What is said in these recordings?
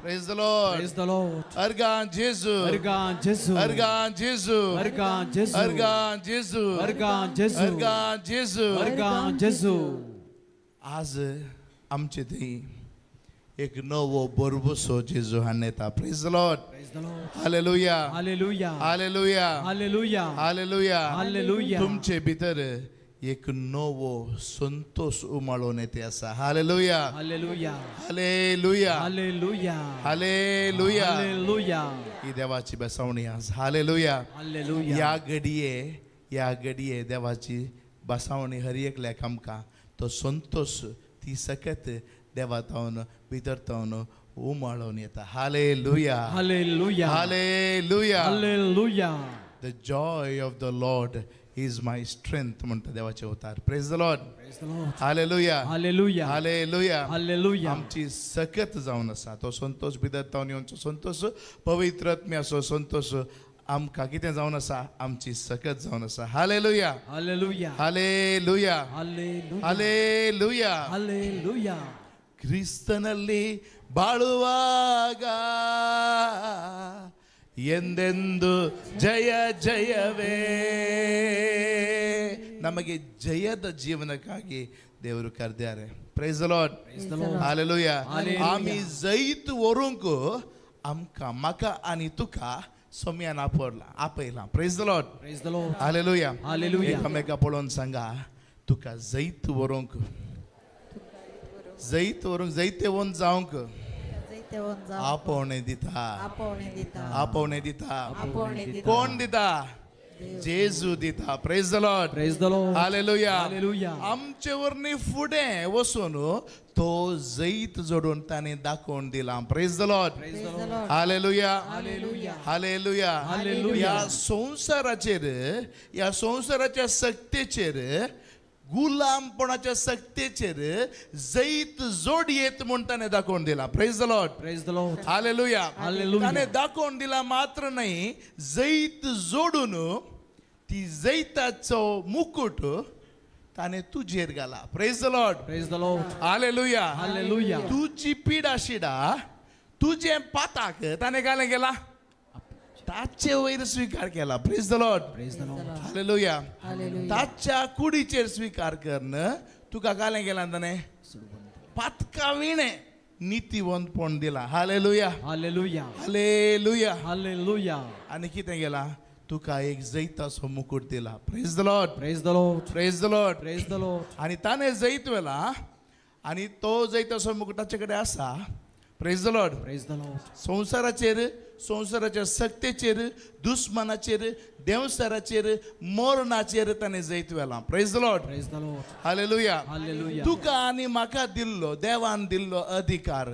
Praise the Lord. Praise the Lord. Argan Jesus. Argan Jesus. Argan Jesus. Argan Jesus. Argan Jesus. Argan Jesus. Argan Jesus. Argan Jesus. आज आमचे थंय एक नवो बरबसो जेजू हाडून येता. Praise the Lord. Praise the Lord. Hallelujah. Hallelujah. Hallelujah. Hallelujah. Hallelujah. Hallelujah. तुमचे भितर एक नवो संतोष उमाळून येते असा. Hallelujah. Hallelujah. Hallelujah. Hallelujah. Hallelujah. Hallelujah. ही देवाची बसवणी आज. Hallelujah. Hallelujah. या घडये देवाची बसवणी हर एक लेख आमकां तो संतोष ती सकत देवातावन भितर तावन उमाळून येता. Hallelujah. Hallelujah. Hallelujah. Hallelujah. The joy of the Lord is my strength म्हणटा देवाचे अवतार. Praise the Lord. Praise the Lord. Hallelujah. Hallelujah. Hallelujah. Hallelujah. आमची सकत जावन आसा तो संतोष भितर तावन येवचो संतोष पवित्र आत्म्याचो संतोष आमकां कितें जावन आसा आमची सकत जावन आसा. Hallelujah. Hallelujah. Hallelujah. Hallelujah. Hallelujah. Hallelujah. ಕ್ರಿಸ್ತನಲ್ಲಿ ಬಾಳುವಾಗ ಎಂದೆಂದು ಜಯ ಜಯವೇ. ನಮಗೆ ಜಯದ ಜೀವನಕ್ಕಾಗಿ ದೇವರು ಕರೆದಿದ್ದಾರೆ. Praise the Lord. Hallelujah. आम्ही जैत वरूंक आमकां म्हाका आनी तुका सोम्यान आपयला. Praise the Lord. Praise the Lord. Hallelujah. Hallelujah. एकामेका पळोवन सांगा तुका जैत वरूंक जैते वोन जावंक आपोवणे दिता. आपोवणे दिता. कोण दिता? जेजू दिता. Praise the Lord. Praise the Lord. Hallelujah. Hallelujah. आमचे वरनी फुडें वचून तो जैत जोडून ताणें दाखोवन दिला. Praise the Lord. Praise the Lord. Hallelujah. Hallelujah. Hallelujah. Hallelujah. या संसाराच्या सक्तेचेर गुलामपणाच्या सक्तेचेर जैत जोड येत म्हणून ताणें दाखोवन दिला. Praise the Lord. Praise the Lord. Hallelujah. Hallelujah. ताणें दाखोवन दिला मात्र नाही जैत जोडून ती जैताचो मुकुट ताणें तुजेर घाला. Praise the Lord. Praise the Lord. Hallelujah. Hallelujah. तुझी पिडा शिडा तुझे पाताक ताणें घालें गेला ताचे वयर स्वीकार केला. Praise the Lord. Praise the Lord. Hallelujah. ताच्या कुडीचेर स्वीकार करन तुका घालें गेला ताणें पातका विणे नीतिवंतपण दिला. Hallelujah. Hallelujah. Hallelujah. Hallelujah. आनी कितें गेला तुका एक जैताचो मुकुट दिला. Praise the Lord. Praise the Lord. Praise the Lord. Praise the Lord. आनी ताणें जैत वेला आनी तो जैताचो मुकुट ताचे कडेन आसा. Praise the Lord. Praise the Lord. संसाराच्या सक्तेचेर दुस्मनाचेर देवसाराचेर मरणाचेर ताणें जैत वेला. Praise the Lord. Praise the Lord. Hallelujah. Hallelujah. तुका आनी म्हाका दिल्लो देवान दिल्लो अधिकार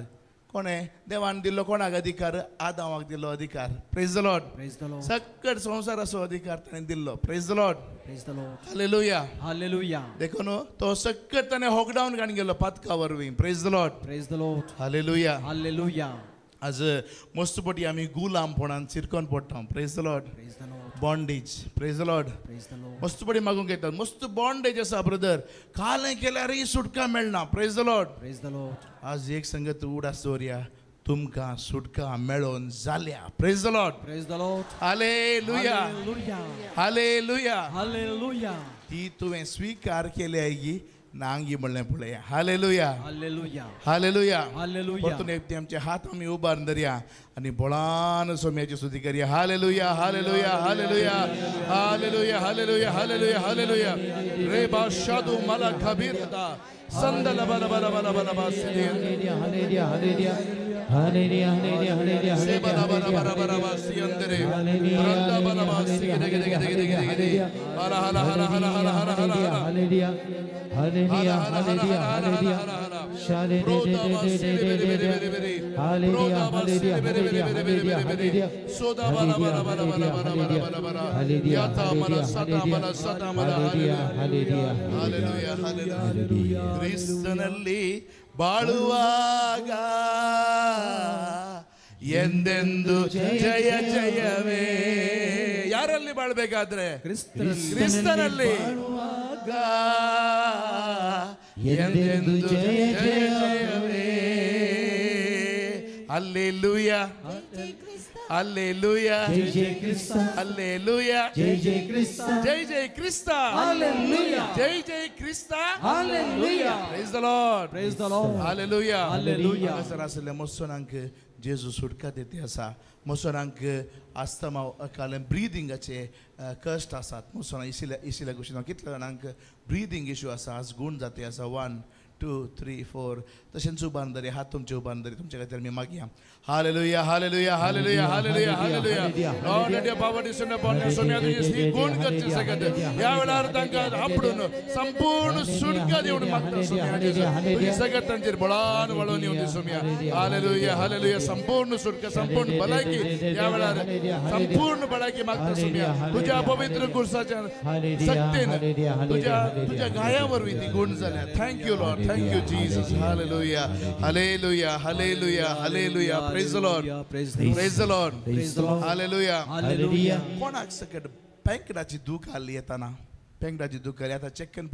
कोणें देवान दिल्लो कोणाक अधिकार आदामाक दिल्लो अधिकार. Praise the Lord. Praise the Lord. सकट संसाराचो अधिकार ताणें दिल्लो. Praise the Lord. Praise the Lord. Hallelujah. Hallelujah. देखो न्हू तो सकट ताणें हॉकडावन घालून गेलो पातका वरवीं. Praise the Lord. Praise the Lord. Hallelujah. Hallelujah. आज मस्तपटी आमी गुलामपणान चिरकोन पडटा. Praise the Lord. Praise the Lord. Bondage. Praise the Lord. Praise the Lord. मस्तपटी मागूंक येतात मस्त बॉन्डेज आसा ब्रदर कालें केल्यारय सुटका मेळना. Praise the Lord. Praise the Lord. आज एक संगत उडास दवरया तुमकां सुटका मेळोन जाल्या. Praise the Lord. Praise the Lord. Hallelujah. Hallelujah. Hallelujah. Hallelujah. ती तुवें स्वीकार केल्याय नांगी म्हणलें पळया. Hallelujah. Hallelujah. Hallelujah. Hallelujah. परतून एक आमचे हात आमी उबारून धरया आनी बोळान सोम्याची स्तुती करया. Hallelujah. Hallelujah. Hallelujah. Hallelujah. Hallelujah. Hallelujah. Hallelujah. रेबा शादू मला खबीरता संदल बल बल बल बल बल Hallelujah. Hallelujah. Hallelujah. Hallelujah. Hallelujah. से बल बल बल बल बल सियंदरे रंदा बल बल सिगदे गदे गदे गदे गदे हला हला हला हला हला हला हला Hallelujah. Hallelujah. Hallelujah. Hallelujah. Hallelujah. ಕ್ರಿಸ್ತನಲ್ಲಿ ಬಾಳುವಾಗ ಎಂದೆಂದು ಜಯ ಜಯವೇ. ಯಾರಲ್ಲಿ ಬಾಳ್ಬೇಕಾದ್ರೆ ಕ್ರಿಸ್ತನಲ್ಲಿ ಬಾಳುವಾಗ ಎಂದೆಂದು ಜಯ ಜಯವೇ. हालेलुया हालेलुया जय जय ख्रिस्त हालेलुया जय जय ख्रिस्त जय जय ख्रिस्ता Hallelujah. जय जय ख्रिस्ता Hallelujah. Praise the Lord. Praise the Lord. Hallelujah. Hallelujah. Hagasarasile mosonank Jesus सुटका देते असा मसोनांक अस्थमा अकालन ब्रीदिंग अचे कष्ट आसात मसोना इसिला गोष्टी कितले जाणांक ब्रीदिंग इश्यू आसा आज गुण जाते असा 1 2 3 4 तशेंच उबारून दरी हात तुमचे उबारून दरी तुमच्या खातीर आमी मागया hallelujah hallelujah hallelujah hallelujah hallelujah Lord let your power descend upon your सोम्या तुझे गुण करचे सकत या वेळार तांकां आपडून संपूर्ण सुटका देऊन मागता सोम्या तुझे सकत तांचेर बळान वळोन येवन सोम्या हालेलुया हालेलुया संपूर्ण सुटका संपूर्ण भलायकी या वेळार संपूर्ण भलायकी मागता सोम्या तुझ्या पवित्र कुर्साच्या शक्तीन तुझ्या गायावरवी ती गुण जाल्या thank you Lord thank you Jesus hallelujah hallelujah hallelujah hallelujah praise the Lord praise the Lord Praise the Lord. Hallelujah Hallelujah. कोणाक सकट पेंकडाची दूख आली येताना पेंकडाची दूख आली आता चेकन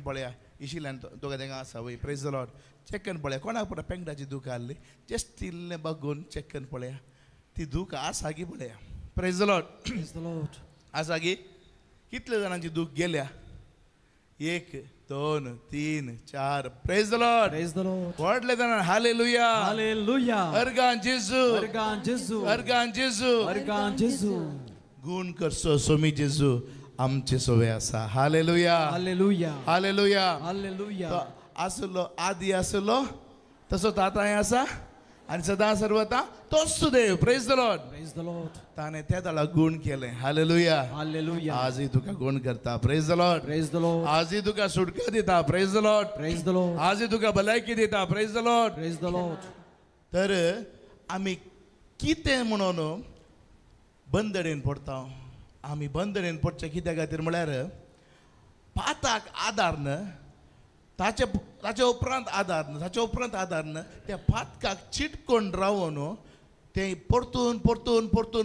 पळया इशिल्यान दोगा देंगा आसा वय प्रेज द लॉर्ड चेकन पळया कोणाक पुरा पेंकडाची दूख आली जस्ट इल्ले बघून चेकन पळया ती दूख आसा की पळया praise the Lord Praise the Lord. आसा की कितले जाणांची दूख गेल्या 1 2 3 4 praise the Lord Praise the Lord. व्हडले जाणां हालेलुया Hallelujah. अर्गान जेजू Argan Jesus. अर्गान जेजू Argan Jesus. गुण करसो सोमी जेजू आमचे सोवे आसा हालेलुया Hallelujah. Hallelujah Hallelujah. तो आसलो आदी आसलो तसो ताताय आसा आणि सदा सर्वता तोच देव praise the Lord Praise the Lord. ताने त्या दाळा गुण केले हालेलुया Hallelujah. आजही तुका गुण करता praise the Lord Praise the Lord. आजही तुका सुटका दिता praise the Lord Praise the Lord. आजही तुका भलायकी दिता praise the Lord Praise the Lord. तर आमी कितें म्हणून बंदडेन पडता आमी बंदडेन पडचे कित्या खातीर म्हळ्यार पाताक आदार न ताचे उपरांत आदार न त्या पातकाक चिटकोन रावून ते परतून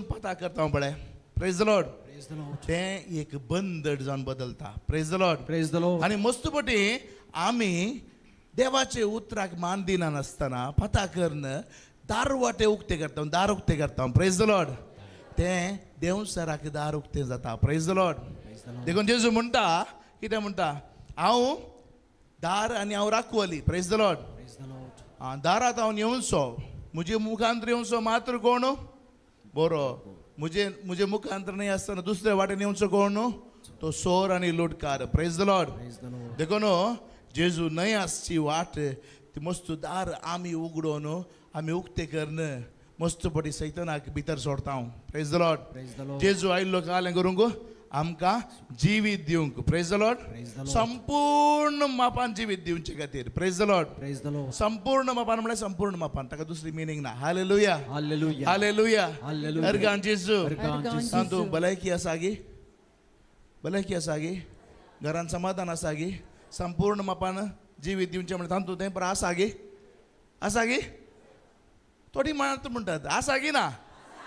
पाता करता पळय praise the Lord Praise the Lord. ते एक बंदड जावन बदलता praise the Lord Praise the Lord. आणि मस्तपटी आमी देवाचे उतराक मान दिना नासतना पता करन दार उक्ते करता प्रेज द लॉर्ड ते देवसराक दार उक्ते जाता प्रेज द लॉर्ड देखून जेजू म्हणटा कितें म्हणटा हांव दार आनी हांव राखवली praise the Lord Praise the Lord. दारात हांव येवनसो मुजे मुखांतर येवनसो मात्र कोण बरो मुजे मुखांतर नाही आसतना दुसऱ्या वाटेन येवनसो कोण तो सोर आनी लुटकार praise the Lord Praise the Lord. देखून जेजू न्हय आसची वाट ती मस्त दार आमी उगडोवन आमी उक्ते करन मस्तपटी सैतानाक भितर सोडता हांव praise the Lord Praise the Lord. जेजू आयिल्लो कालें करूंक आमकां जिवीत दिवंक praise the Lord Praise the Lord. संपूर्ण मापान जिवीत दिवचे खातीर praise the Lord Praise the Lord. संपूर्ण मापान म्हळ्यार संपूर्ण मापान ताका दुसरी मिनींग ना hallelujah Hallelujah. Hallelujah Hallelujah. Organ जेजू Argan Jesus. सांतू भलायकी आसा गी घरान समाधान आसा गी संपूर्ण मापान जिवीत दिवचे म्हणजे तांतू तें पर आसा गी थोडी मात म्हणटात आसा गी ना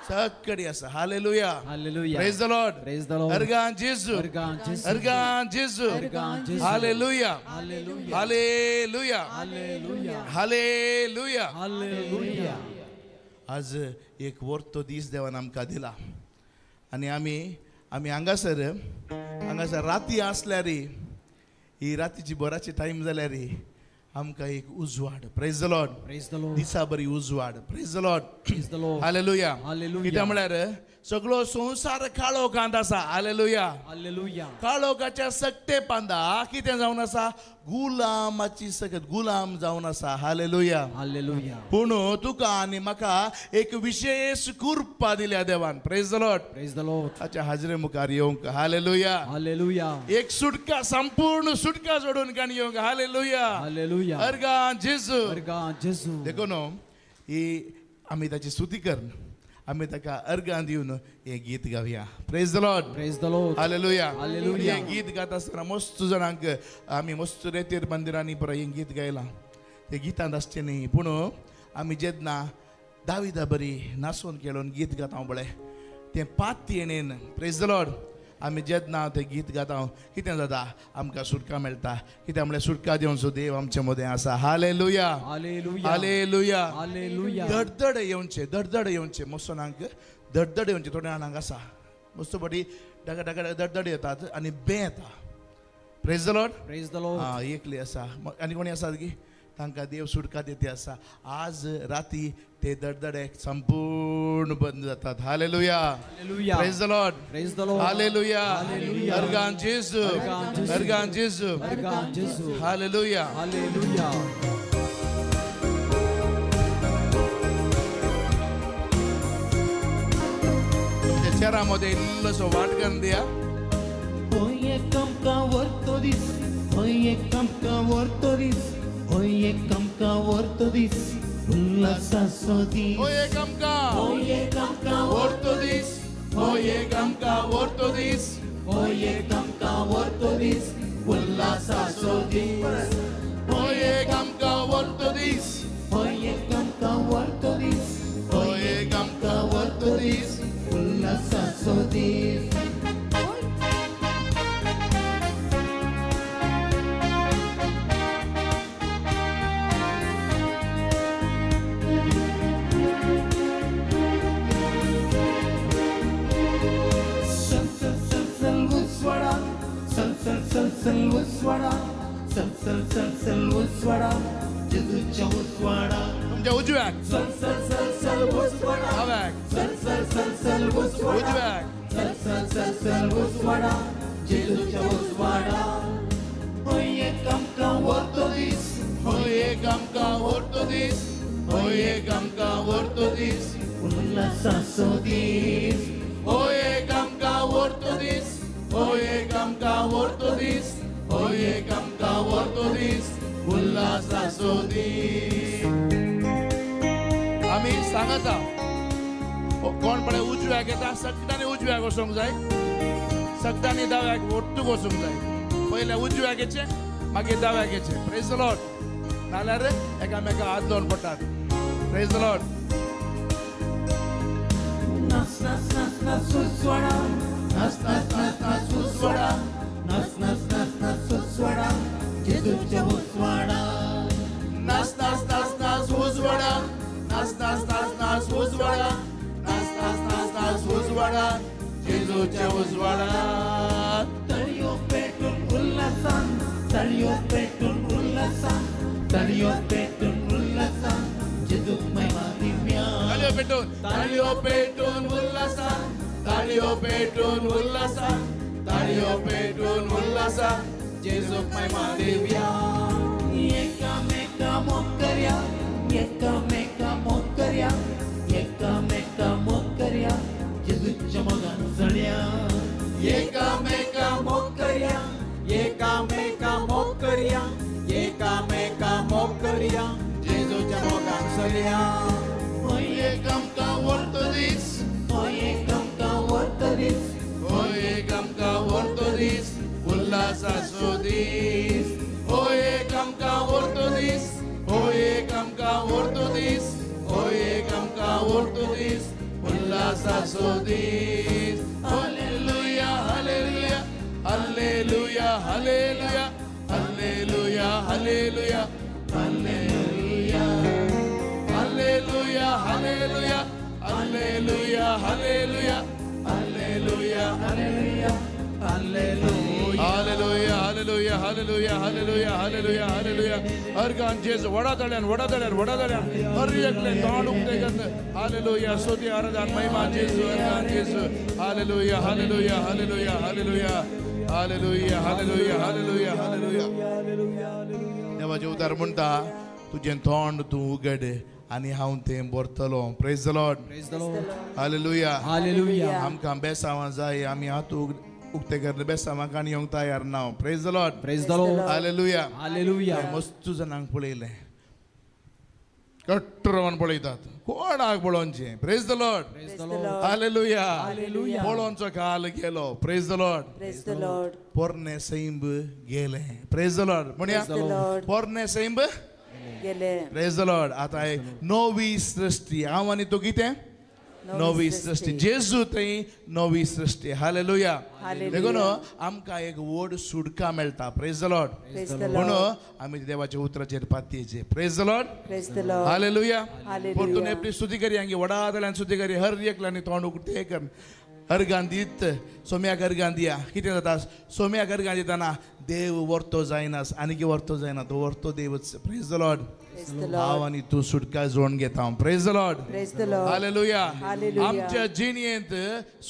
सकडी आसा hallelujah Hallelujah. Praise the Lord Praise the Lord. अर्गान जेजू Argan Jesus. अर्गान जेजू Argan Jesus. Hallelujah Hallelujah. Hallelujah Hallelujah. Hallelujah Hallelujah. आज एक वर्तो दीस देवान आमकां दिला आनी आमी हांगासर राती आसल्यार ही रातीची बराची टायम जाल्यार आमकां एक उजवाड praise the Lord Praise the Lord. दिसा बरी उजवाड praise the Lord Praise the Lord. Hallelujah Hallelujah. कित्याक म्हळ्यार सगळो संवसार काळोखांत आसा हालेलुया Hallelujah. काळोखाच्या सक्तेपांदा कितें जावन आसा गुलामाची सकत गुलाम जावन आसा हालेलुया Hallelujah. पूण तुका आनी म्हाका एक विशेष कृपा दिल्या देवान praise the Lord Praise the Lord. ताच्या हाजरे मुखार येवंक हालेलुया Hallelujah. एक सुटका संपूर्ण सुटका जोडून काण येवंक हालेलुया Hallelujah. अर्गान जेजू Argan Jesus. देखून ही आमी ताची स्तुती करन आमी ताका अर्गां दिवन हे गीत गावया praise the Lord Praise the Lord. Hallelujah Hallelujah. हे गीत गाता आसतना मस्त जाणांक आमी मस्त रेतेर मंदिरांनी पळय हे गीत गायलां ते गितांत आसचें न्ही पूण आमी जेन्ना दाविदा बरी नाचोन खेळोन गीत गाता पळय तें पात येणेन प्रेज द लॉर्ड आमी जेन्ना तें गीत गाता कितें जाता आमकां सुटका मेळटा कित्याक म्हळ्यार सुटका दिवचो देव आमचे मदें आसा हालेलुया हालेलुया हालेलुया हालेलुया धडधड येवचे मसोनांक धडधड येवचे थोड्या जाणांक आसा मस्त बरी डगा डगा धडधड येतात आनी बे येता praise the Lord praise the Lord हा एकली आसा आनी कोणी आसात की तांकां देव सुटका दिते आसा आज राती ते धडधडे संपूर्ण बंद जातात hallelujah hallelujah praise the Lord praise the Lord hallelujah hallelujah अर्गान जेसू अर्गान जेसू अर्गान जेसू अर्गान जेसू हालेलुया हालेलुया तुमच्या चेहऱ्यामध्ये इल्लोसो वाट करून दिया Oye kamka ortodis, oye kamka ortodis, oye kamka ortodis, ullasa sodis. ओये गमका Oye kamka ortodis ओये गमका ortodis oye kamka ortodis, ullasa sodis. ओये गमका ortodis Oye kamka ortodis, ओये गमका ortodis ullasa sodis. Sal uswada Jesuच्या uswada तुमच्या उजव्याक Sal uswada हव्याक Sal uswada उजव्याक Sal uswada Jesuच्या uswada Oye kamka ortodis ओये गमका ortodis ओये गमका ortodis ullasa sodis ओये गमका ortodis ओये गमका ortodis ओये गमका ortodis उल्हासा सोदीस आम्ही सांगता कोण पडे उजव्याक येता सगळ्यांनी उजव्याक वचूंक जाय सगळ्यांनी दाव्याक वट्टूक वचूंक जाय पयले उजव्याक येचे मागीर दाव्याक येचे प्रेज द लॉर्ड नाल्यार एकामेका हात धरून पडटात praise the Lord Nas uswada Nas uswada Nas uswada Jesuच्या uswada नाच नाच नाच नाच उजवाडा नाच नाच नाच नाच उजवाडा नाच नाच नाच नाच उजवाडा जेजूच्या उजवाडा तळयो पेटून उल्हासान तळयो पेटून उल्हासान तळयो पेटून उल्हासान जेजूक महिमा दिव्या ताळयो पेटून उल्हासा ताळयो पेटून उल्हासा ताळयो पेटून उल्हासा जेजूक महिमा देव्या एकामेका मोकर्या एकामेका मोकर्या एकामेका मोकर्या जेजूच्या मोगान चढया एकामेका मोकर्या एकामेका मोकर्या एकामेका मोकर्या जेजूच्या मोगान सल्या ओये गमका ortodis oye kamka ortodis ओये गमका ortodis उल्हासा सोदीस ओये गमका ortodis ओये गमका ortodis ओये गमका ortodis उल्हासा सोदीस hallelujah hallelujah hallelujah hallelujah hallelujah hallelujah hallelujah hallelujah hallelujah hallelujah hallelujah hallelujah hallelujah hallelujah hallelujah hallelujah hallelujah hallelujah hallelujah hallelujah हर गान जेस वडा दळ्यान हर एकले तोंड उक्ते करते हालेलुया स्तुती आराधना महिमा जेसू हर गान जेसू hallelujah hallelujah hallelujah hallelujah hallelujah hallelujah hallelujah hallelujah देवाचे उदार म्हणटा तुझे तोंड तू उगड आणि हांव तें बरतलो praise the Lord praise the Lord hallelujah hallelujah आमकां बेसांवां जाय आमी हात उक्ते करले बेसांवां काणी येवंक तयार ना praise the Lord praise the Lord hallelujah hallelujah मस्त जाणांक पळयलें कट्टरवन पळयतात कोणाक पळोवचें praise the Lord praise the Lord hallelujah hallelujah पळोवचो काल गेलो praise the Lord Praise the Lord. पोरणे सैंब गेले प्रेज द लॉर्ड म्हणया Praise the Lord. पोरणे सैंब गेले प्रेज द लॉर्ड आता एक नवी सृष्टी हांव आनी तूं कितें नवी सृष्टी जेजू थंय नवी सृष्टी हालेलुया Hallelujah. देखून आमकां एक व्हड सुटका मेळटा praise the Lord Praise the म्हणून Lord. आमी देवाच्या उतराचेर पातयेचे praise the Lord Praise the Lord. Hallelujah Hallelujah. परतून आपली स्तुती करी हांगी वडादल्यान स्तुती करी हर एकल्यानी तोंड उगटे कर अर्गां दीत सोम्याक अर्गां दिया कितें जाता सोम्याक अर्गां दितना देव वर्तो जायनास आनी वर्तो जायना तो वर्तो देवच praise the Lord Praise the हांव Lord. आनी तूं सुटका जोडून घेता हांव praise the Lord Praise the Lord. Hallelujah Hallelujah. आमच्या जिणेंत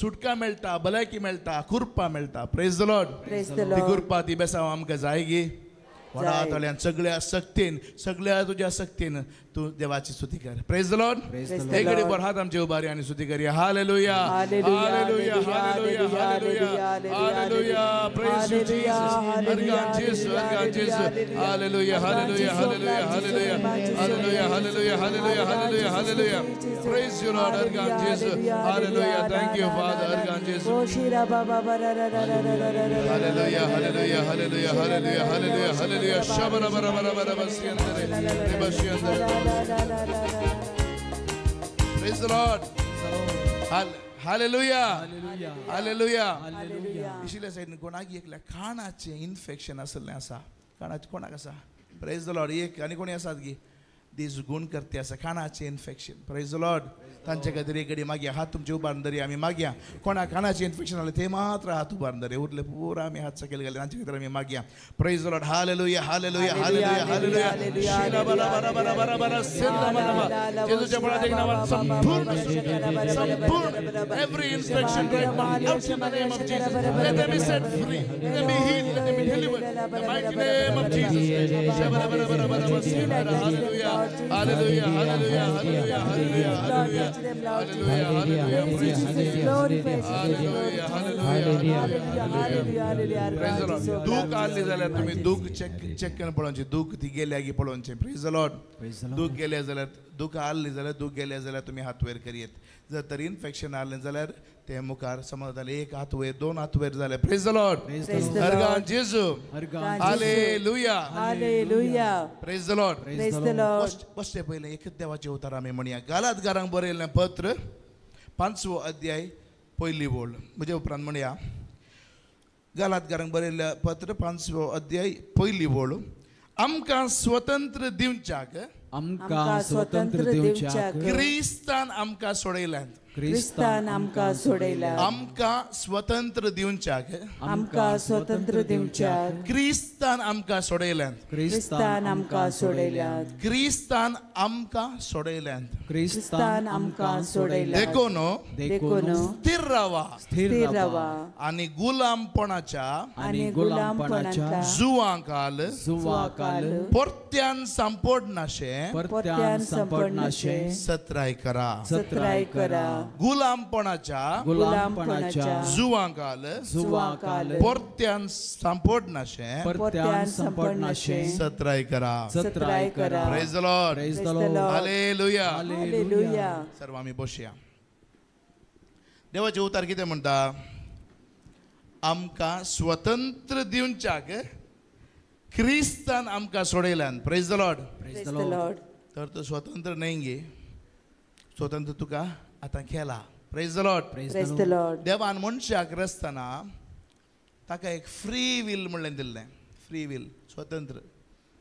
सुटका मेळटा भलायकी मेळटा कुरपा मेळटा praise the Lord Praise the ती Lord. कुरपा ती बेसांव आमकां जाय गी वडातल्यान सगळ्या सक्तीन सगळ्या तुज्या सक्तीन तूं देवाची स्तुती कर praise the Lord Praise the एक घडी Lord. बर हात आमचे उबारी आनी स्तुती करूया hallelujah Hallelujah, hallelujah hallelujah hallelujah, hallelujah hallelujah, hallelujah praise you Jesus hallelujah, organ जेसू अर्गान जेसू hallelujah, hallelujah hallelujah hallelujah hallelujah hallelujah hallelujah hallelujah hallelujah hallelujah praise you Lord अर्गान जेसू hallelujah thank you father organ जेसू Goshira Baba bara ra ra ra ra ra ra ra. Hallelujah, hallelujah, hallelujah, hallelujah, hallelujah, hallelujah. Shabara bara bara bara basiandere, rebasiandere. Praise the Lord. Hallelujah. Hallelujah. Hallelujah. इशिल्या साइडन कोणाक एकल्या कानाचे infection असले आसा कानाचे कोणाक आसा praise the Lord एक आनी कोणी आसात की दीस गुण करते आसा कानाचे इन्फेक्शन प्रेज द लॉर्ड तांचे खातीर एक घडी मागया हात तुमचे उबारून धरया आमी मागया कोणा कानाचे इन्फेक्शन जालें ते मात्र हात उबारून धरया उरले पुरा आमी हात सकयल घाले तांचे खातीर आमी मागया praise the Lord hallelujah hallelujah hallelujah hallelujah शिला बरा बरा बरा बरा बरा सेंदा बरा जेजूच्या बळाच्या नावात संपूर्ण every infection right now out in the name of Jesus let them be set free let them be healed let them be delivered in the mighty name of Jesus shabara bara bara bara bara hallelujah hallelujah hallelujah hallelujah hallelujah hallelujah hallelujah hallelujah praise hallelujah hallelujah praise the Lord दुख आले जाल्यार तुम्ही दुख check करून पळोवचें दुख ती गेल्या की पळोवचें प्रेज द लॉर्ड दुख गेले जाल्यार दुख आले जाल्यार दुख गेले जाल्यार तुम्ही हात वयर करियेत जर तर इन्फेक्शन आलें जाल्यार ते मुखार समज जालें एक हात वयर दोन हात वयर जाले प्रेज द लॉर्ड अर्गान जेजू hallelujah Hallelujah. Praise the Lord Praise the Lord. बसचे पहिले एकच देवाचे उतार आमी म्हणया गालातकारांक बरयल्लें पत्र 5वो अध्याय पयली ओळ म्हजे उपरांत म्हणया गालातकारांक बरयल्लें पत्र 5वो अध्याय पयली ओळ आमकां स्वतंत्र दिवच्याक आमकां स्वतंत्र दिवच्याक क्रिस्तान आमकां सोडयल्यात क्रिस्तान आमकां सोडयला आमकां स्वतंत्र दिवच्याक आमकां स्वतंत्र दिवच्याक क्रिस्तान आमकां सोडयल्यात क्रिस्तान आमकां सोडयल्यात क्रिस्तान आमकां सोडयल्यात क्रिस्तान आमकां सोडयल्यात देखून देखून स्थिर रावा स्थिर रावा आनी गुलामपणाच्या आनी गुलामपणाच्या जुवांकाल जुवाकाल परत्यान सांपडनाशे परत्यान संपडनाशे सत्राय करा सत्राय करा गुलामपणाच्या गुलामपणाच्या जुवांकाल जुवाकाल परत्यान सांपडनाशे परत्यान संपडनाशे सत्राय करा सत्राय करा praise the Lord Praise the Lord. Hallelujah hallelujah सर्व आमी बसया देवाचे उतार कितें म्हणटा आमकां स्वतंत्र दिवच्याक क्रिस्तान आमकां सोडयल्यान praise the Lord Praise the Lord. तर तो स्वतंत्र नाही गे स्वतंत्र तुका आतां केला praise the Lord Praise the Lord. देवान मनशाक रचतना ताका एक फ्री वील म्हणलें दिल्लें फ्री वील स्वतंत्र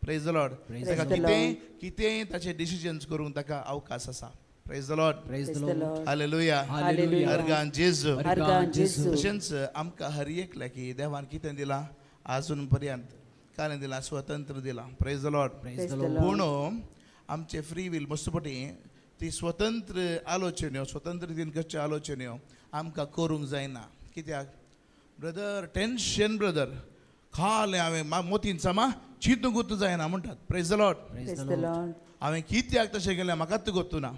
प्रेज द लॉर्ड ताका the कितेंय कितेंय ताचे डिसिजन्स करूंक ताका अवकाश आसा praise the Lord Praise the Lord. Hallelujah Hallelujah. Organ जेजू अर्गान जेजू. तशेंच आमकां हर एकल्या की देवान कितें दिलां आजून पर्यंत कारें दिलां स्वतंत्र दिलां praise the Lord Praise the Lord. पूण आमचे फ्री वील मस्तपटी ती स्वतंत्र आलोचन्यो स्वतंत्र दिनकच्या आलोचन्यो आमकां करूंक जायना कित्याक ब्रदर टेन्शन ब्रदर खालें हांवें मोतीन सामा चिंतूंक गुर्तू जायना म्हणटात praise the Lord Praise the Lord. हांवें कित्याक तशें केलें म्हाकाच गुर्तू ना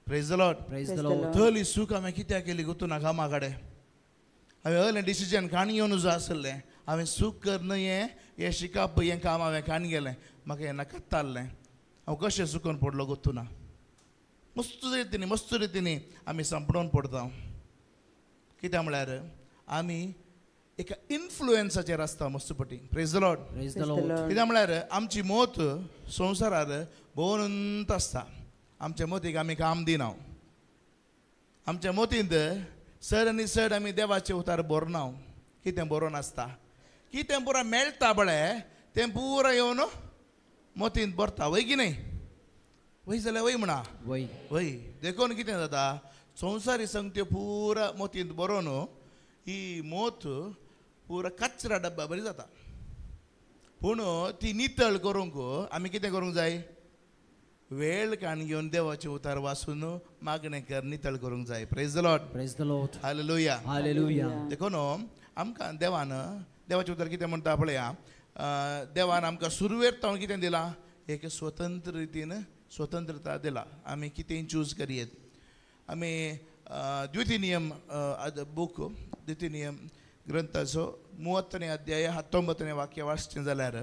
praise the Lord Praise the Lord. थली सूख हांवें कित्याक केली गुर्तू ना कामा कडेन हांवें असलें डिसिजन काणी घेवन उजो आसलें हांवें सूख करन हें शिकाप हें काम हांवें काणी गेलें म्हाका हें नाकात्तालें हांव कशें चुकोवन पडलो गुर्तू ना मस्त रितीनी आमी संपडोवन पडटा कित्याक म्हळ्यार आमी एका इन्फ्लुएन्साचेर आसता मस्तपटी praise the Lord Praise the Lord. कित्याक म्हळ्यार आमची मोत संवसारार भोवंत आसता आमच्या मोतीक आमी काम दिना आमच्या मोतींत सर आनी सड आमी देवाचे उतार बरोनाव कितें बरोवन आसता कितें पुरा मेळटा बळे तें पुरा येवन मोतींत बरता वय की न्ही वय जाल्यार वय म्हणा वय वय देखून कितें जाता संवसारी संगत्यो पुरा मोतींत बरोवन ही मोत पुरा कचरा डब्बा बरी जाता पूण ती नितळ करूंक आमी कितें करूंक जाय वेळ काण घेवन देवाचे उतार वाचून मागणें कर नितळ करूंक जाय praise the Lord praise the Lord hallelujah hallelujah देखून आमकां देवाचे उतार कितें म्हणटा पळया देवान आमकां सुरवेर तावन कितें दिलां एक स्वतंत्र रितीन स्वतंत्रता दिला आमी कितेंय चूज करयेत आमी द्वितीनियम बूक द्वितीनियम ग्रंथाचो 30 अध्याय 19 वाक्य वाचचें जाल्यार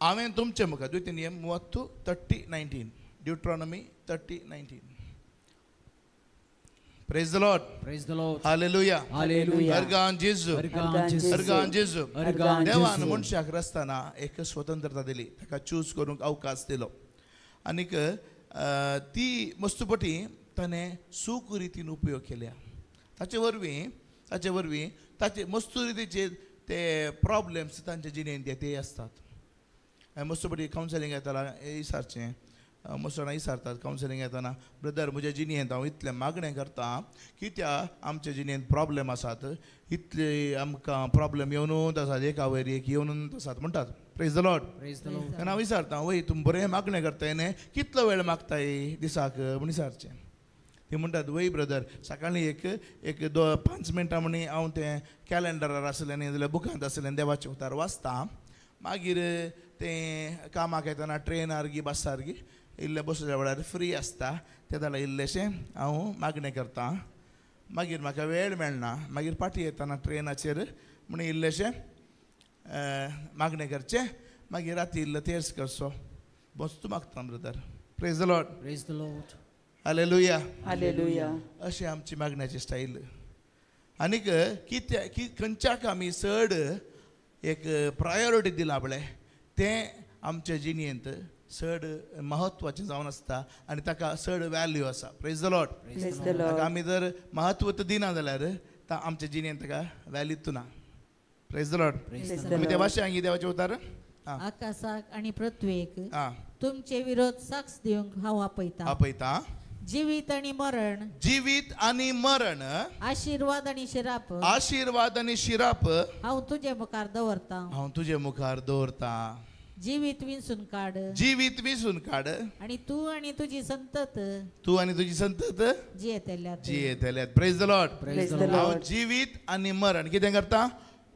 हांवें तुमचे मुखार द्वितीनियम 30:19 ड्युट्रॉनॉमी 30:19 praise the Lord praise the Lord hallelujah hallelujah organ जेजू अर्गान जेजू अर्गान देवान मनशाक रस्ताना एक स्वतंत्रता दिली ताका चूज करूंक अवकाश दिलो आनीक ती वस्तुपटी ताणें सूख रितीन उपयोग केल्या ताचे वरवीं ताचे मस्तू रितीचे ते प्रॉब्लेम्स तांच्या जिणेंत ते आसतात मस्तुपटी कावन्सिलींग येताना विचारचें मस्ताना विचारतात कावन्सिलींग येताना ब्रदर म्हज्या जिणेंत हांव इतलें मागणें करता कित्याक आमच्या जिणेंत प्रॉब्लेम आसात इतले आमकां प्रॉब्लेम येवनूच आसात एका वयर एक येवनूच आसात म्हणटात praise the Lord praise the Lord आनी हांव विचारता वय तुमी बरें मागणें करताय न्ही कितलो वेळ मागताय दिसाक म्हण विचारचें ती म्हणटात वय ब्रदर सकाळीं एक 5 मिनटां म्हणी हांव तें कॅलेंडरार आसलें न्ही जाल्यार बुकांत आसलें देवाचें उतार वाचता मागीर तें कामाक येताना ट्रेनार गी बसार गी इल्ले बसल्या वेळार फ्री आसता ते जाल्यार इल्लेशें हांव मागणें करतां मागीर म्हाका वेळ मेळना मागीर पाटी येताना ट्रेनाचेर म्हण इल्लेशें मागणें करचें मागीर राती इल्लो तेर्स करचो बसतो मागता brother praise the Lord praise the Lord hallelujah hallelujah अशें आमची मागण्याची स्टाईल आनीक खंयच्याक आमी चड एक प्रायोरिटी दिला पळय तें आमच्या जिणेंत चड महत्वाचें जावन आसता आनी ताका चड वॅल्यू आसा praise the Lord praise the Lord आमी जर म्हत्व दिना जाल्यार आमच्या जिणेंत ताका वॅल्यूच ना praise the Lord praise the तुमी ते लॉर्ड भाशेन हांगी देवाचें उतार आकाशाक आणि पृथ्वीक आं तुमचे विरोध साक्ष दिवंक हांव आपयता आपयता जिवीत आणि मरण जिवीत आनी मरण आशीर्वाद आणि शिराप आशीर्वाद आनी शिराप हांव तुझे मुखार दवरता हांव तुजे मुखार दवरता जिवीत विंसून काड जिवीत विसून काड आणि तू आणि तुझी संतत तू आनी तुजी संतत जियेतल्यात जियेतल्यात praise the Lord praise the हांव लॉर्ड जिवीत आनी मरण कितें करता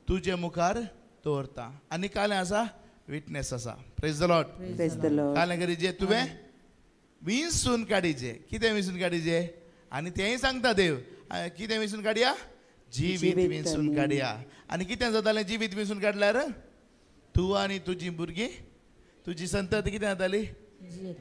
तुजे मुखार दवरता आनी कालें आसा विटनेस आसा praise the Lord praise the Lord कालें करीजे तुवें विंसून काडीचे कितें विंसून काडीचे आनी तेंय सांगता देव कितें विंसून काडया जिवीत विंसून काडया आनी कितें जातालें जिवीत विंसून काडल्यार तूं आनी तुजीं भुरगीं तुजी संतत कितें जाताली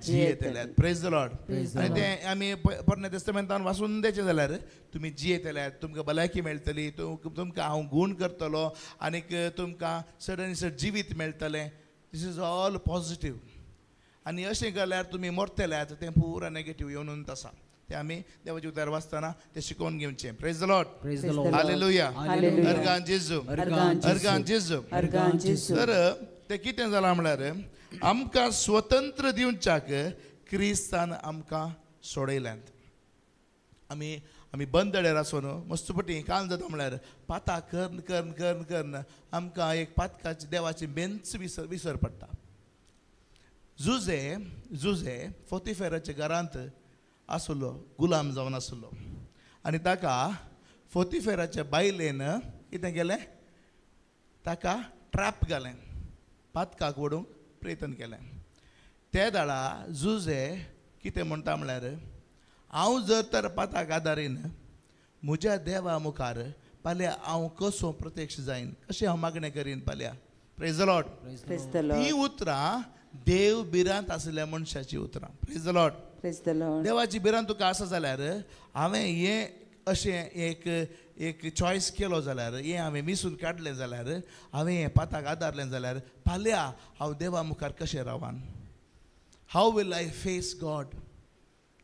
जियेतल्यात प्रेज द लॉर्ड आनी तें आमी पोरण्या टेस्टमेंटान वाचून तेचें जाल्यार तुमी जियेतल्यात तुमकां भलायकी मेळटली तुमकां हांव गूण करतलो आनीक तुमकां चड आनी चड जिवीत मेळटलें दीस इज ऑल पॉजिटीव आनी अशें जाल्यार तुमी मरतल्यात तें पुरा नेगेटीव येवन आसा तें आमी देवाचें उतार वाचतना तें शिकोवन घेवचें praise the Lord praise the Praise the Lord Lord. Hallelujah Hallelujah. Organ जेजू अर्गान अर्गान जेजू अर्गान जेजू तर तें कितें जालां म्हळ्यार आमकां स्वतंत्र दिवच्याक क्रिस्तान आमकां सोडयल्यात आमी बंदडेर आसून मस्तपटी काल जाता म्हळ्यार पातां करन करन करन करन आमकां एक पातकाची देवाची बेंच विसर पडटा जुजे फोतिफेराच्या घरांत आसलो गुलाम जावन आसलो आनी ताका फोतिफेराच्या बायलेन कितें केलें ताका ट्रॅप घालें पातकाक ओडूंक प्रयत्न केलें ते दाडा जुजे कितें म्हणटा म्हळ्यार हांव जर तर पाताक आदारीन म्हज्या देवा मुखार फाल्यां हांव कसो प्रत्यक्ष जायन कशें हांव मागणें करीन फाल्यां praise the Lord praise the he Lord उतरां देव बिरांत आसल्या मनशाची उतरां praise the Lord praise the Lord देवाची बिरांत तुका आसा जाल्यार हांवें हें अशें एक चॉयस केलो जाल्यार हें हांवें विसून काडलें जाल्यार हांवें हें पाताक आदारलें जाल्यार फाल्यां हांव देवा मुखार कशें रावान हाव वील आय फेस गॉड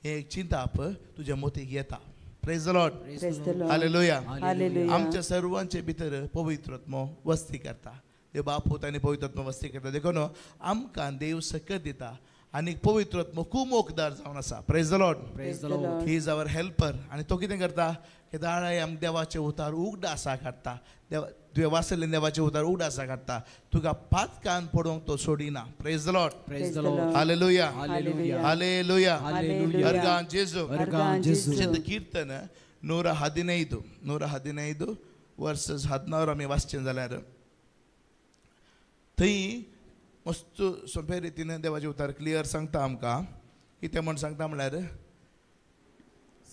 हे एक चिंताप तुझ्या मोतीक येता. Praise the Lord. Praise the Lord. Hallelujah. Hallelujah. आमच्या सर्वांचे भितर पवित्रत्व वस्ती करता. देव बाप होता आणि पवित्रत्व वस्ती करता. देखो न्हू आमकां देव सकत दिता आणि पवित्रत्व खूब मोखदार जावन आसा. Praise the Lord. Praise the the Lord. Lord. He is our helper. आणि तो कितें करता की दाळाय आम देवाचे उतार उगडा आसा काडटा. तुवें वाचले देवाचे उतार उगडा आसा काडटा. तुका पातकान पडोवंक तो सोडिना. Praise the Lord. Praise the Lord. Lord. Hallelujah. Hallelujah. Hallelujah. Hallelujah. Organ जेजू. Argan Jesus. ಚಿಂತ ಕೀರ್ತನ 115 ವರ್ಸಸ್ 16 आमी वाचचें जाल्यार थंय मस्त सोंपे रितीन देवाचे उतार क्लियर सांगता आमकां. कितें म्हण सांगता म्हळ्यार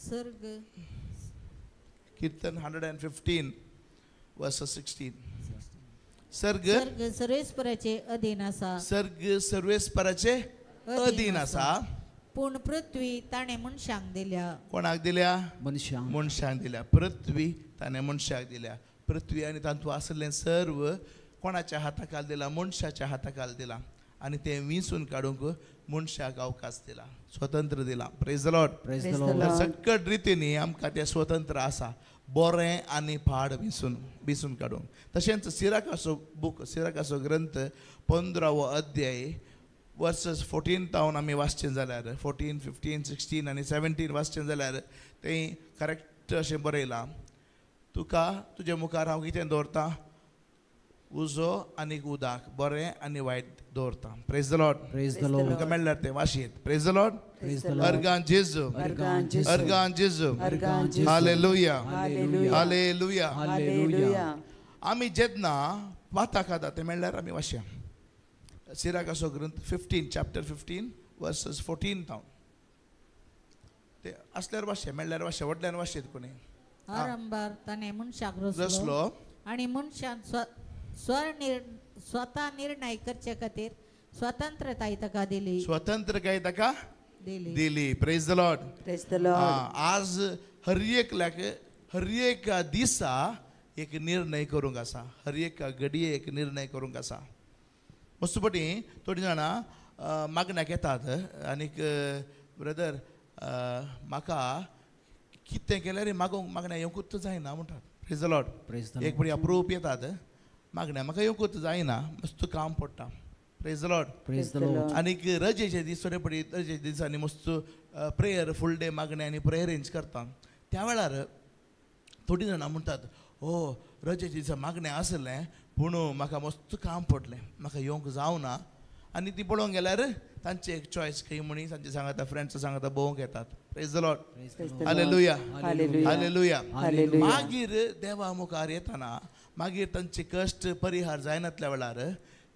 सर्ग कीर्तन 115 वर्स 16 सर्ग सर्ग सर्वेस्पराचे अधीन आसा. सर्ग सर्वेस्पराचे अधीन आसा. पूण पृथ्वी ताणे मनशांक दिल्या. कोणाक दिल्या? मनशांक. मनशांक दिल्या. पृथ्वी ताणें मनशाक दिल्या. पृथ्वी आनी तातूंत आसलें सर्व कोणाच्या हाताखाल दिला? मनशाच्या हाताखाल दिला. आणि ते विंचून काडूंक मनशाक अवकाश दिला, स्वतंत्र दिला. Praise the Lord. Praise the Praise the Lord. Lord. सकट रितीन आमकां तें स्वतंत्र आसा. बरें आनी पाड बिसून काडूंक. तशेंच सिराकाचो बूक, सिराकाचो ग्रंथ 15वो अध्याय वर्सेस 14 तावन आमी वाचचें जाल्यार 14, 15, 16 आनी 17 वाचचें जाल्यार तें करेक्ट अशें बरयलां. तुका तुज्या मुखार हांव कितें दवरतां? उजो आनी उदक, बरें आनी वायट दवरता. Praise the Lord. Praise the the Lord. तुका मेळ्ळ्यार तें वाशीत. Praise the Lord. Praise the Lord. अर्गान जेजू. Argan Jesus. अर्गान जेजू. Argan Jesus. Hallelujah. Hallelujah. Hallelujah. Hallelujah. आमी जेन्ना वाता खाता तें मेळ्ळ्यार आमी वाशया. सिराकाचो ग्रंथ 15 चॅप्टर 15 वर्सेस 14 तावन ते असल्यार वाशया, मेळ्ळ्यार वाशया, व्हडल्यान वाशयत कोणी. आरंभार ताणे मनशाक रचलो रचलो आणि मनशान स्वता निर्णय करचे खातीर स्वतंत्रताय ताका दिली. स्वतंत्र काय ताका दिली. दिली. Praise the Lord. Praise the Lord. आज हर एक दिसा एक निर्णय करूंक आसा. हर एक घडये एक निर्णय करूंक आसा. मस्तपटी थोडी जाणां मागण्याक येतात आनीक ब्रदर म्हाका कितें केल्यार मागण्या येवंकूच जायना म्हणटात. Praise the Lord. Praise the एक बरी अप्रूप येतात मागण्या म्हाका येवंकूच जायना, मस्त काम पडटा. Praise the Lord. Praise the the Lord. Lord. आनीक रजेचे दीस थोडे पडी रजेच्या दिसांनी मस्त प्रेयर फूल डे मागणे आनी प्रेयर अरेंज करता. त्या वेळार थोडी जाणां म्हणटात हो रजेच्या दिसा मागणें आसलें पूण म्हाका मस्त काम पडलें, म्हाका येवंक जावना. आनी ती पळोवंक गेल्यार तांचे एक चॉयस खंय म्हणी तांचे सांगता फ्रेंड्स सांगता भोवंक येतात. Praise the Lord. Praise the Praise Lord. the Lord. Hallelujah. Hallelujah. Hallelujah. Hallelujah. मागीर देवा मुखार येताना मागीर तांचे कश्ट परिहार जायनातल्या वेळार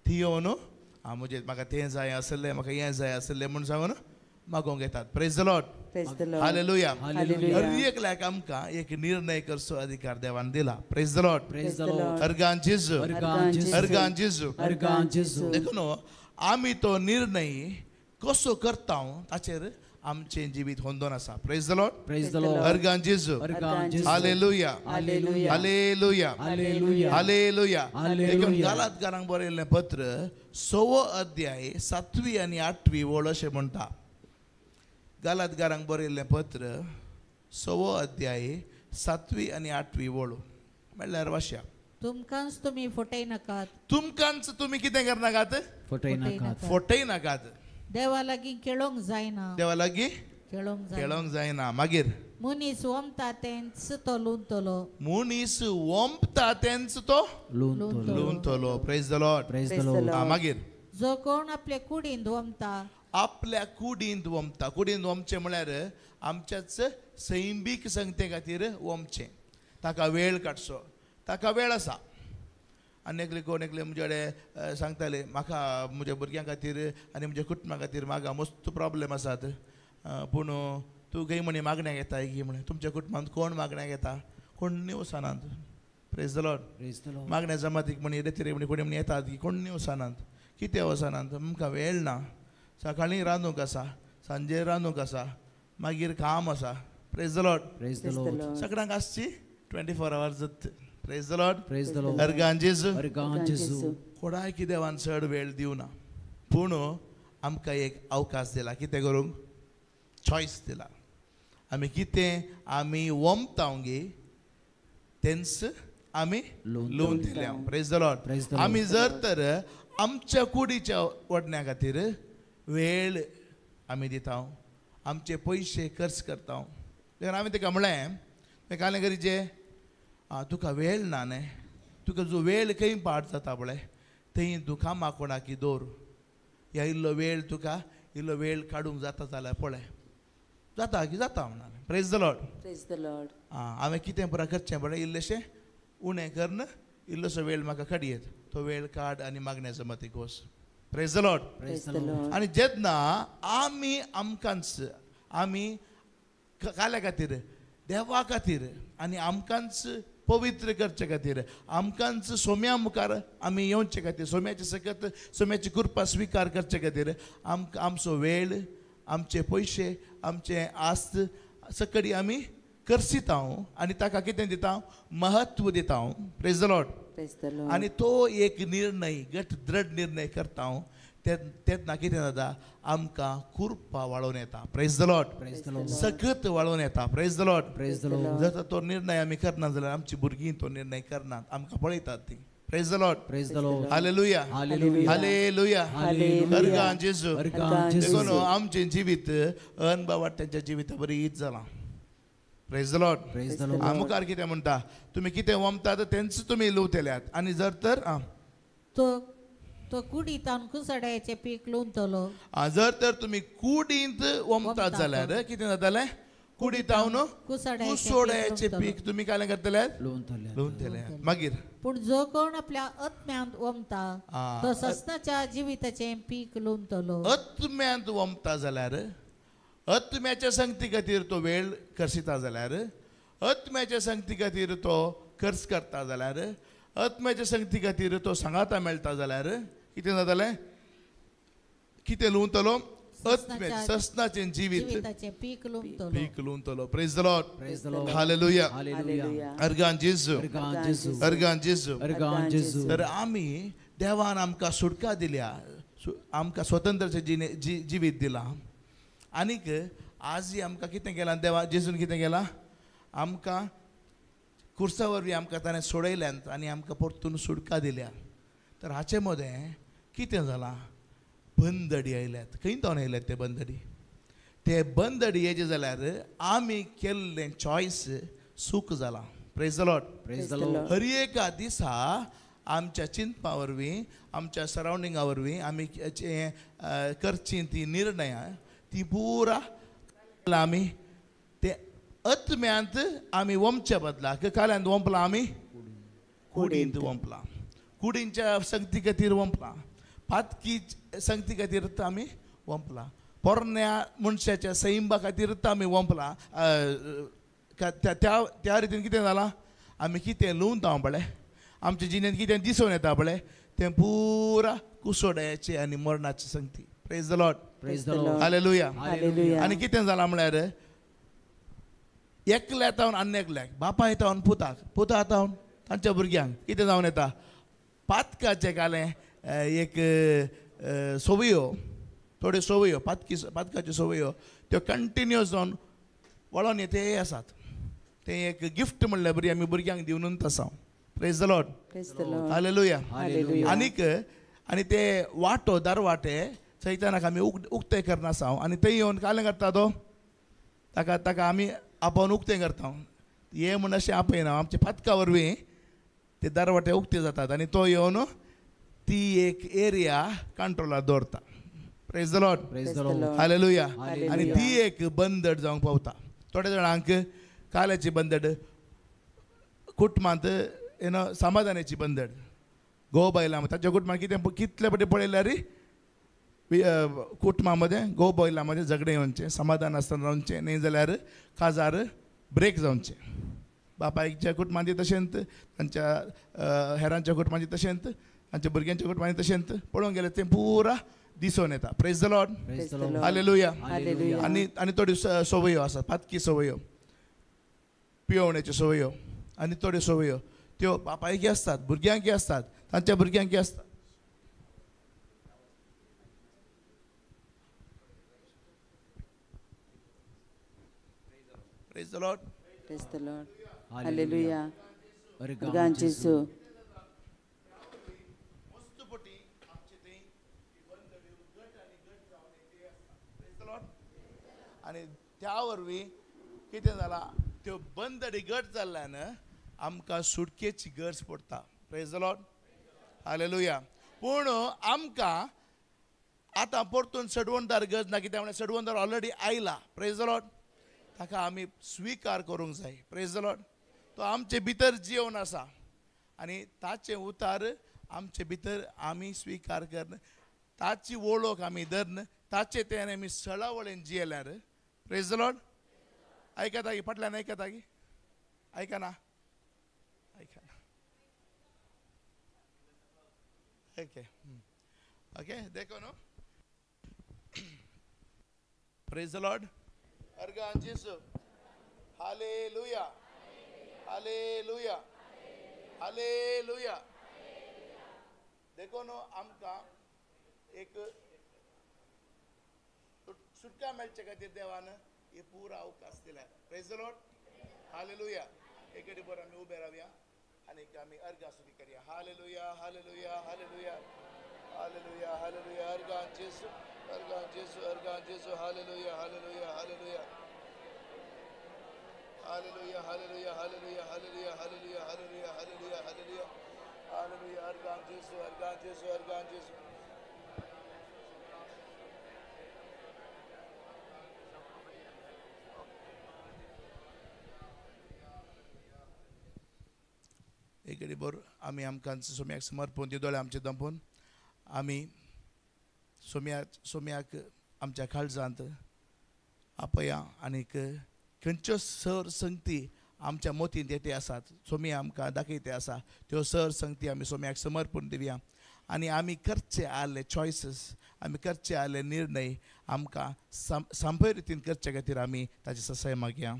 ती येवन म्हणजे म्हाका तें जाय आसलें, म्हाका हें जाय आसलें म्हूण सांगून मागोवंक येतात. Praise the Lord. Praise the Lord. Hallelujah. Hallelujah. हर एकल्याक आमकां एक निर्णय करचो अधिकार देवान दिला. Praise the Lord. Praise the the Lord. Lord. अर्गान जेजू. Argan Jesus. अर्गान जेजू. Argan Jesus. देखो न्हू आमी तो निर्णय कसो करता ताचेर आमचें जिवीत होंदोन आसा. Praise the Lord. Praise the Lord. अर्गान जेजू. Argan Jesus. Hallelujah. Hallelujah. Hallelujah. Hallelujah. Hallelujah. Hallelujah. देखून गालातकारांक बरयल्लें पत्र 6 अध्याय 7वी आनी 8वी ओळ अशें म्हणटा. गालातकारांक बरयल्लें पत्र 6 अध्याय 7वी आनी 8वी ओळ मेळ्ळ्यार वाशया. तुमकांच तुम्ही फटय नाकात. तुमकांच तुमी कितें करनाकात? फटय नाकात. नाकात. फटय नाकात. देवा लागीं खेळोंक जायना. देवा लागीं खेळोंक जायना. खेळोंक जायना. मागीर मनीस वमता तेंच तो लुंतलो. मनीस वंपता तेंच तो लुंतलो. लुंतलो. Praise the Lord. Praise the Praise the Lord. Lord. मागीर जो कोण आपल्या कुडींत वमता आपल्या कुडींत वमता. कुडींत वमचें म्हळ्यार आमच्याच सैमीक संगते खातीर वमचें. ताका वेळ काडचो. ताका वेळ आसा. आनी कोण एकले म्हजे कडेन सांगताले म्हाका म्हज्या भुरग्यां खातीर आनी म्हज्या कुटुंबा खातीर म्हाका मस्त प्रॉब्लेम आसात पूण तूं खंय म्हणी मागण्याक येता की म्हणे. तुमच्या कुटुंबांत कोण मागण्याक येता? कोण वचनात. Praise the Lord. Praise the Lord. मागण्या जमातीक म्हणी रेतीरे म्हणी कोणी म्हणी येतात की कोण वचनात. कितें वचनात? आमकां वेळ ना. सकाळीं रांदूंक आसा, सांजे रांदूंक आसा, मागीर काम आसा. Praise the Lord. Praise the Praise the Lord. Lord. सगळ्यांक आसची 24 hours जत. Praise the Lord. Praise the Lord. अर्गान जेजू. Argan Jesus. कोणाय की देवान चड वेळ दिवना पूण आमकां एक अवकाश दिला. कितें करूंक? चॉईस दिला आमी कितें आमी वमतावंगे तेंच आमी लोन दिल्या praise the Lord Praise the आमी जर तर आमच्या कुडीच्या वडण्या खातीर वेळ आमी दिता आमचे पयशे खर्च करता देखून हांवें ताका म्हळें काले करीचे तुका वेळ ना न्हय तुका जो वेळ खंय पाड जाता पळय थंय तूं कामां कोणाकी दवर ह्या इल्लो वेळ तुका इल्लो वेळ काडूंक जाता जाल्यार पळय जाता की जाता म्हणून praise the Lord Praise the Lord. हांवें कितें पुरा करचें पळय इल्लेशें उणें करन इल्लोसो वेळ म्हाका काडयेत तो वेळ काड आनी मागण्याचो मती कोस praise the Lord Praise the Lord. आनी जेन्ना आमी आमकांच आमी काल्या खातीर देवा खातीर आनी आमकांच पवित्र करचे खातीर आमकांच सोम्या मुखार आमी येवचे खातीर सोम्याचे सकत सोम्याची कृपा स्विकार करचे खातीर आमचो वेळ आमचे पयशे आमचे आस्त सकडी आमी करसिता आनी ताका कितें दिता महत्व दिता praise the Lord Praise the Lord. आनी तो एक निर्णय दृढ निर्णय करता तेन्ना कितें जाता आमकां कुर्पा वाळोवन येता praise the Lord Praise the Lord. सगत वाळोवन येता praise the Lord Praise the Lord. जर तो निर्णय आमी करना जाल्यार आमची भुरगीं तो निर्णय करनात आमकां पळयतात ती praise the Lord Praise the Lord. Hallelujah Hallelujah. Hallelujah Hallelujah. अर्गां जेजू अर्गां देखून जेजू. आमचें जिवीत अनभवाट्यांच्या जिविता बरीच जालां praise the Lord Praise the Lord. मुखार कितें म्हणटा तुमी कितें वमतात तेंच तुमी लुवतेल्यात आनी जर तर तो तो कुडीतान कुसड्याचे पीक लुंतलो जर तर तुमी कुडींत वमतात जाल्यार कितें जातालें कुडींत न्हू कुसड्याचे कुसोड्याचें पीक पीक तुमी कालें करतले लोणतले. लुवतले मागीर पूण जो कोण आपल्या आत्म्यांत वमता आ, तो ससनाच्या जिविताचे पीक लुंतलो आत्म्यांत वमता जाल्यार आत्म्याच्या संगती खातीर तो वेळ खर्चिता जाल्यार आत्म्याच्या संगती खातीर तो खर्च करता जाल्यार आत्म्याच्या संगती खातीर तो सांगाता मेळटा जाल्यार कितें जातालें कितें लुवतलो आत्म्याचें ससनाचें जिवीत जिविताचे पीक लुंतलो पीक लुवतलो praise the Lord Praise the Lord. Hallelujah Hallelujah. अर्गां जेजू अर्गां जेजू. अर्गां जेजू अर्गां जेजू. तर आमी देवान आमकां सुटका दिल्या आमकां स्वतंत्र जिवीत दिलां आनीक आजय आमकां कितें केलां देवा जेजून कितें केलां आमकां कुर्सा वरवीं आमकां ताणें सोडयल्यात आनी आमकां परतून सुटका दिल्या तर हाचे मदें कितें जालां बंदडी आयल्यात खंय जावन आयल्यात ते बंदडी ते बंदडी येजे जाल्यार आमी केल्लें चॉयस सूख जालां praise the Lord Praise the Lord. हर एका दिसा आमच्या चिंतपा वरवीं आमच्या सरावंडिंगा वरवीं आमी करची ती निर्णयां ती पुरा आमी ते आत्म्यांत आमी वमच्या बदलाक काल्यांत वंपला आमी कुडींत वंपला कुडींच्या संगती खातीर वंपला पातकी संगती खातीर आमी वंपला पोरण्या मनशाच्या सैंबा खातीर आमी वंपला त्या रितीन कितें जालां आमी कितें लुवता पळय आमच्या जिणेंत कितें दिसून येता पळय तें पुरा कुसोड्याचे आनी मरणाची संगती praise the Lord Praise the Lord. Hallelujah Hallelujah. आनी कितें जालां म्हळ्यार एकल्या येतावन आनी एकल्याक बापा येतावन पुताक पुता येतावन तांच्या भुरग्यांक कितें जावन येता पातकाचें कालें एक सवयो थोड्यो सवयो पातकाच्यो सवयो त्यो कंटिन्युअस जावन वळोन येते आसात तें एक गिफ्ट म्हणल्यार बरी आमी भुरग्यांक दिवनूच आसा praise the Lord Praise the Lord. Hallelujah Hallelujah. आनी ते वाटो दारवाटे सैतानाक आमी उक्ते करना आसा आनी थंय येवन कालें करता तो ताका आमी आपोवन उक्तें करता हे म्हण अशें आपयना आमच्या पातका वरवीं ते दारवाटे उक्ते जातात आनी तो येवन ती एक एरिया कंट्रोलार दवरता praise the Lord Praise the the Lord. Lord. Hallelujah Hallelujah. आनी ती एक बंदड जावंक पावता थोड्या जाणांक काल्याची बंदड कुटुंबांत समाधानाची बंदड गो बायलां ताच्या कुटुंबांत कितले फावटी पळयल्यार कुटुंबामध्ये गो बायलांमध्ये झगडे येवचे समाधान आसतना रावचें न्ही जाल्यार काजार ब्रेक जावचें बापायच्या कुटुंबांनी तशेंच तांच्या हेरांच्या कुटुंबांनी तशेंच तांच्या भुरग्यांच्या कुटुंबांनी तशेंच पळोवंक गेल्यार तें पुरा दिसून येता praise the Lord Praise the the Lord. Lord. Hallelujah Hallelujah. आनी थोड्यो सवयो आसात पातकी सवयो पियोवण्याच्यो सवयो आनी थोड्यो सवयो त्यो बापायकी आसतात भुरग्यांकी आसतात तांच्या भुरग्यांकी आसतात praise the Lord. Praise the Lord. Hallelujah. Organ Organ Jesu. Jesu. मस्तपटी आमचे ते बंदडी गट आणि गट जावन ते प्रेज द लॉर्ड. आणि त्यावरवी कितें जाला त्यो बंदडी गट जाल्ल्यान आमकां सुटकेची गरज पडटा. Praise the Lord. हालेलुया. पूण आमकां आतां परतून सडवणदार गरज ना, कित्याक म्हळ्यार सडवणदार ऑलरेडी आयला. Praise the Lord. ताका आमी स्विकार करूंक जाय. Praise the Lord. तो आमचे भितर जीवन आसा आनी ताचे उतार आमचे भितर आमी स्विकार करन, ताची वळख आमी धरन, ताचे तेन आमी सळावळेन जियेल्यार. Praise the Lord. आयकता गी फाटल्यान आयकता गी आयकना आयकना. ओके ओके देखो नो. Praise the Lord. अर्गान जेसू. हालेलुया. हालेलुया. हालेलुया. देखो नो आमकां एक सुटका मेळचे खातीर देवान हे पुरा अवकाश दिला. Praise the Lord. हालेलुया. एक बर आमी उबे रावया आनी आमी अर्गा सुदी करया. Hallelujah. Hallelujah. Hallelujah. Hallelujah. Hallelujah. अर्गान जेसू. अर्गान जेसू. अर्गान जेसू. Hallelujah. Hallelujah. Hallelujah. Hallelujah. Hallelujah. Hallelujah. Hallelujah. Hallelujah. Hallelujah. Hallelujah. Hallelujah. Hallelujah. अर्गान जेसू. अर्गान जेसू. अर्गान जेसू. एक बर आमी आमकां सोम्याक समर्पण ती दोळे आमचे दंपून आमी सोम्याक आमच्या काळजांत आपया आनीक खंयच्यो सर संगती आमच्या मोतीन ते आसात, सोमी आमकां दाखयते आसा, त्यो सर संगती आमी सोम्याक समर्पण दिवया आनी आमी करचे आसले चॉयसीस, आमी करचे आसले निर्णय आमकां सामके रितीन करचे खातीर आमी ताची ससाय मागया.